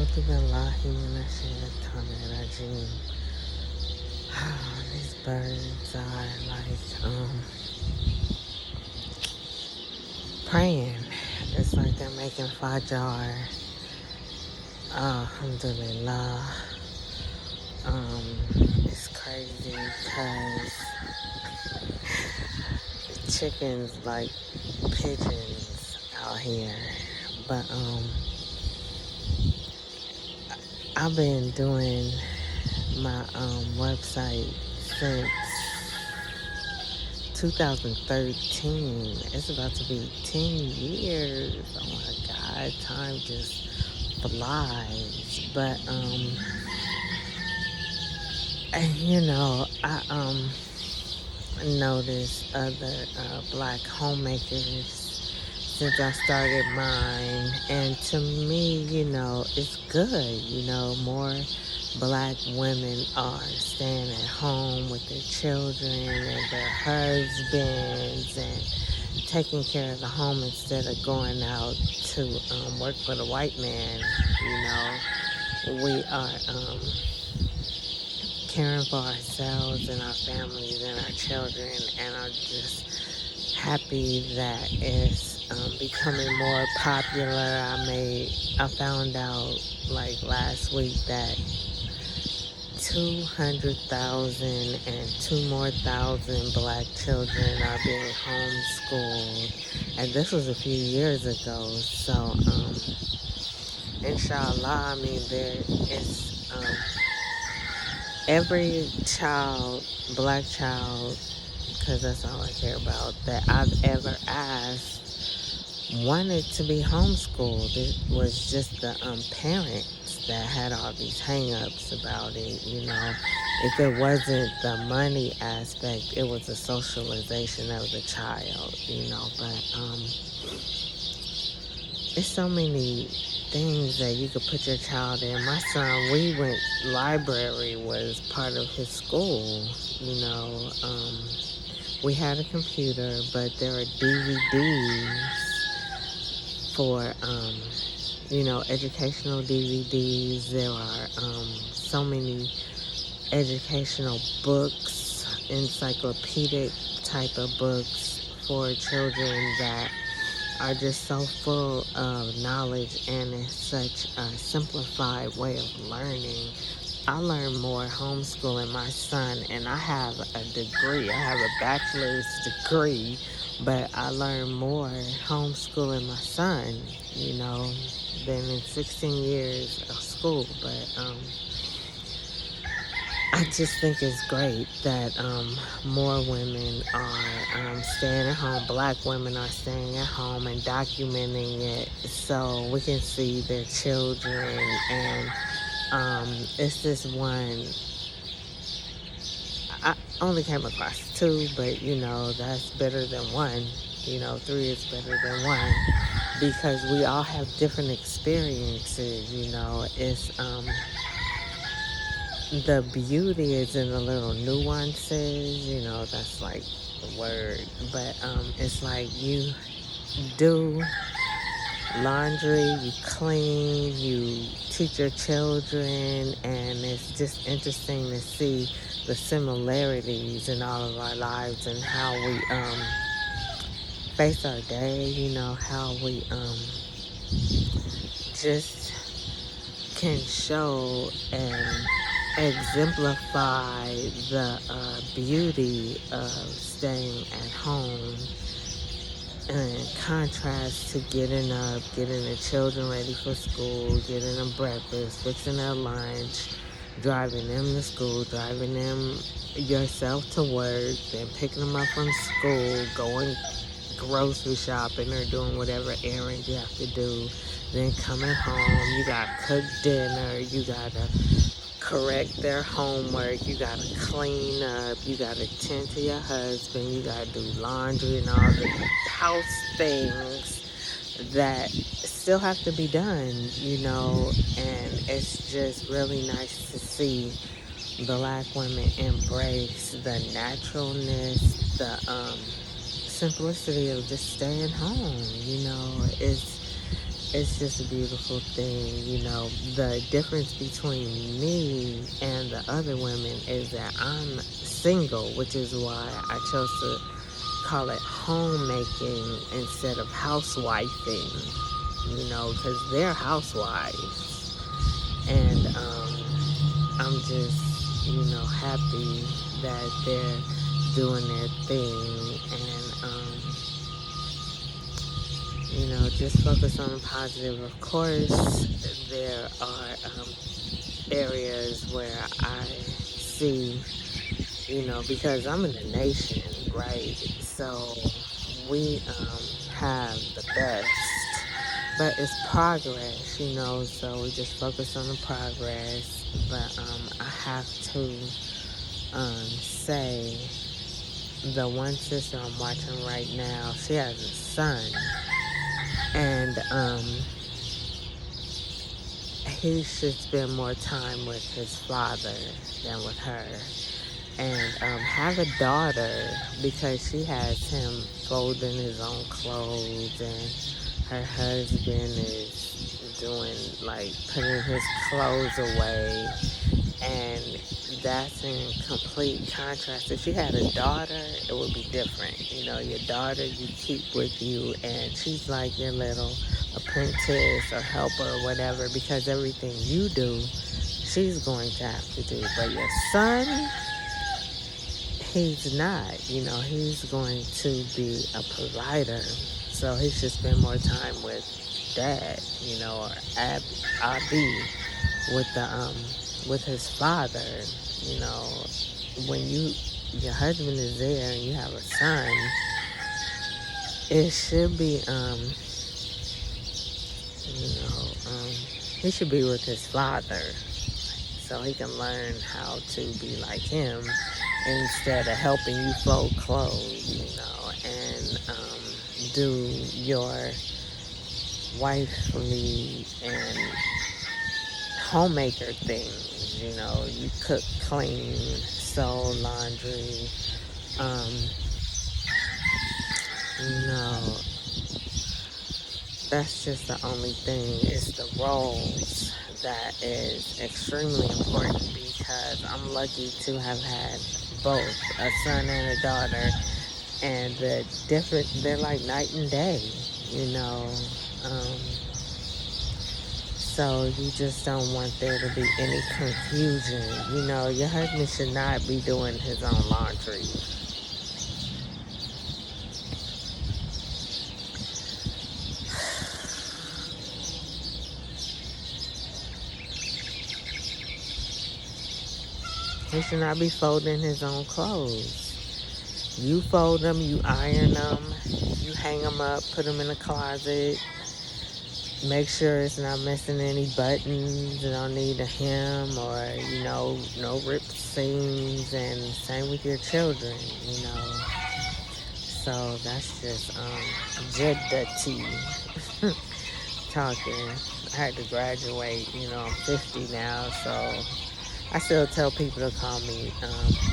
أعوذ بالله من الشيطان الرجيم. These birds are like praying. It's like they're making fajar. Alhamdulillah. It's crazy because chickens like pigeons out here. But I've been doing my website since 2013. It's about to be 10 years. Oh my God, time just flies. But and I noticed other black homemakers since I started mine, and to me, it's good. More black women are staying at home with their children and their husbands and taking care of the home instead of going out to work for the white man. We are caring for ourselves and our families and our children, and I'm just happy that it's becoming more popular. I found out like last week that 200,000 and 2 more thousand black children are being homeschooled, and this was a few years ago. So inshallah, I mean, there is every child, black child, because that's all I care about, that I've ever asked wanted to be homeschooled. It was just the parents that had all these hang-ups about it. If it wasn't the money aspect, it was the socialization of the child. But it's so many things that you could put your child in. My son, library was part of his school. We had a computer, but there are DVDs for, educational DVDs. There are so many educational books, encyclopedic type of books for children that are just so full of knowledge, and it's such a simplified way of learning. I learned more homeschooling my son, and I have a degree. I have a bachelor's degree, but I learned more homeschooling my son, than in 16 years of school. But I just think it's great that more women are staying at home. Black women are staying at home and documenting it so we can see their children. And it's this one. I only came across 2, but that's better than 1. 3 is better than 1 because we all have different experiences. It's the beauty is in the little nuances. That's like the word, but it's like you do laundry, you clean, you teach your children, and it's just interesting to see the similarities in all of our lives and how we face our day. How we just can show and exemplify the beauty of staying at home, in contrast to getting up, getting the children ready for school, getting them breakfast, fixing their lunch, driving them to school, driving them yourself to work, then picking them up from school, going grocery shopping or doing whatever errand you have to do, then coming home, you gotta cook dinner, you gotta correct their homework, you gotta clean up, you gotta tend to your husband, you gotta do laundry and all the house things that still have to be done, and it's just really nice to see black women embrace the naturalness, the simplicity of just staying home. it's just a beautiful thing. The difference between me and the other women is that I'm single, which is why I chose to call it homemaking instead of housewifing, because they're housewives. And I'm just, happy that they're doing their thing. And, just focus on the positive. Of course, there are areas where I see, because I'm in the nation, right? So we have the best, but it's progress, so we just focus on the progress. But I have to say, the one sister I'm watching right now, she has a son, and he should spend more time with his father than with her. And have a daughter, because she has him folding his own clothes, and her husband is doing, like, putting his clothes away. And that's in complete contrast. If you had a daughter, it would be different. Your daughter you keep with you, and she's like your little apprentice or helper or whatever, because everything you do, she's going to have to do. But your son, he's not. He's going to be a provider. So he should spend more time with dad, or Abi, with his father. When your husband is there and you have a son, it should be he should be with his father, so he can learn how to be like him instead of helping you fold clothes, and do your wifely and homemaker things. You cook, clean, sew, laundry. That's just the only thing. It's the roles that is extremely important, because I'm lucky to have had both a son and a daughter, and they're like night and day, so you just don't want there to be any confusion. Your husband should not be doing his own laundry. He should not be folding his own clothes. You fold them, you iron them, you hang them up, put them in the closet. Make sure it's not missing any buttons. You don't need a hem, or, no ripped seams. And same with your children, So that's just Jeddah talking. I had to graduate, I'm 50 now, so I still tell people to call me.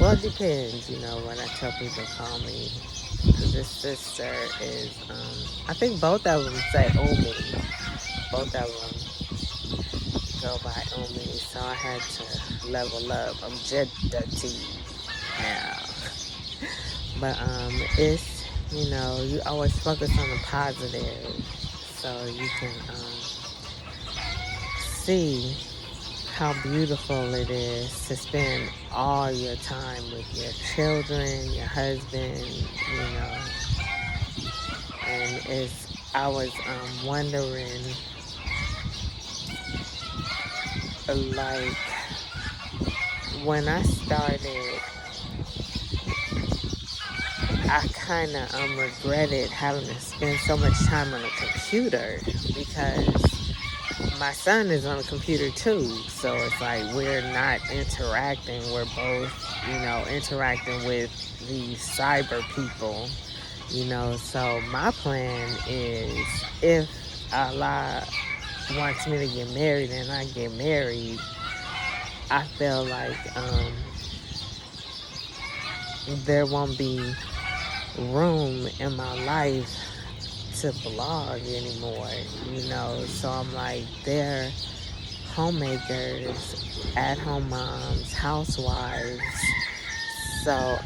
Well, it depends, when I tell people to call me. Because this sister is, I think both of them say Umi. Both of them go by Umi, so I had to level up. I'm Jeddah now. But it's, you always focus on the positive, so you can see how beautiful it is to spend all your time with your children, your husband, And I was wondering, like, when I started, I kind of regretted having to spend so much time on a computer, because my son is on a computer too. So it's like we're not interacting. We're both, interacting with these cyber people, So my plan is, if Allah wants me to get married and I get married, I feel like there won't be room in my life to blog anymore, you know. So I'm like, they're homemakers, at-home moms, housewives. So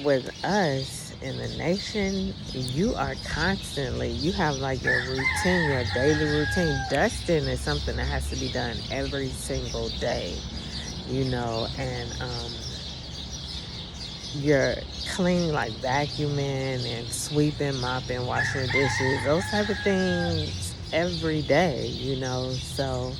with us in the nation, you are constantly, you have like your routine, your daily routine. Dusting is something that has to be done every single day, you know, and you're clean, like vacuuming and sweeping, mopping, washing dishes, those type of things every day, you know. So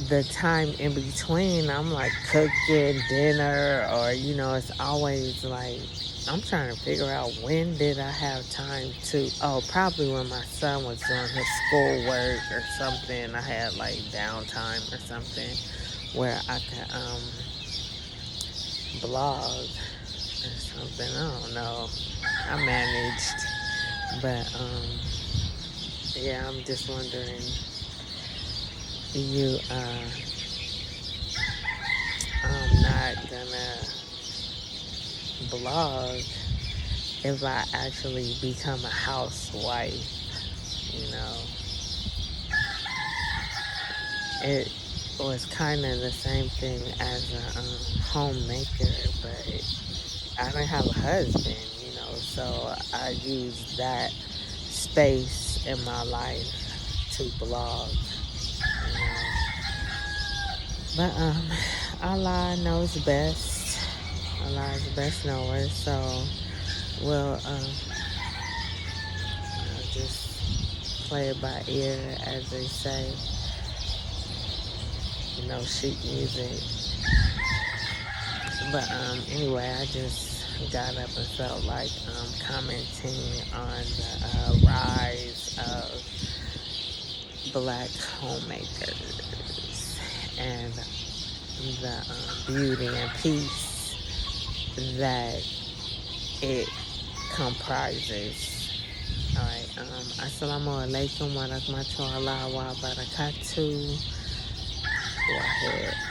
the time in between, I'm like cooking dinner, or you know, it's always like I'm trying to figure out when did I have time to. Oh, probably when my son was doing his schoolwork or something. I had like downtime or something where I could blog or something. I don't know. I managed, but yeah, I'm just wondering. You I'm not gonna blog if I actually become a housewife, you know. It was kind of the same thing as a homemaker, but I don't have a husband, you know, so I use that space in my life to blog, you know. But Allah knows best. Allah is the best knower, so we'll just play it by ear, as they say. You know, sheet music. But anyway, I just got up and felt like commenting on the rise of Black homemakers and the beauty and peace that it comprises. All right. Assalamu alaikum wa rahmatullahi wa barakatuh. Go ahead.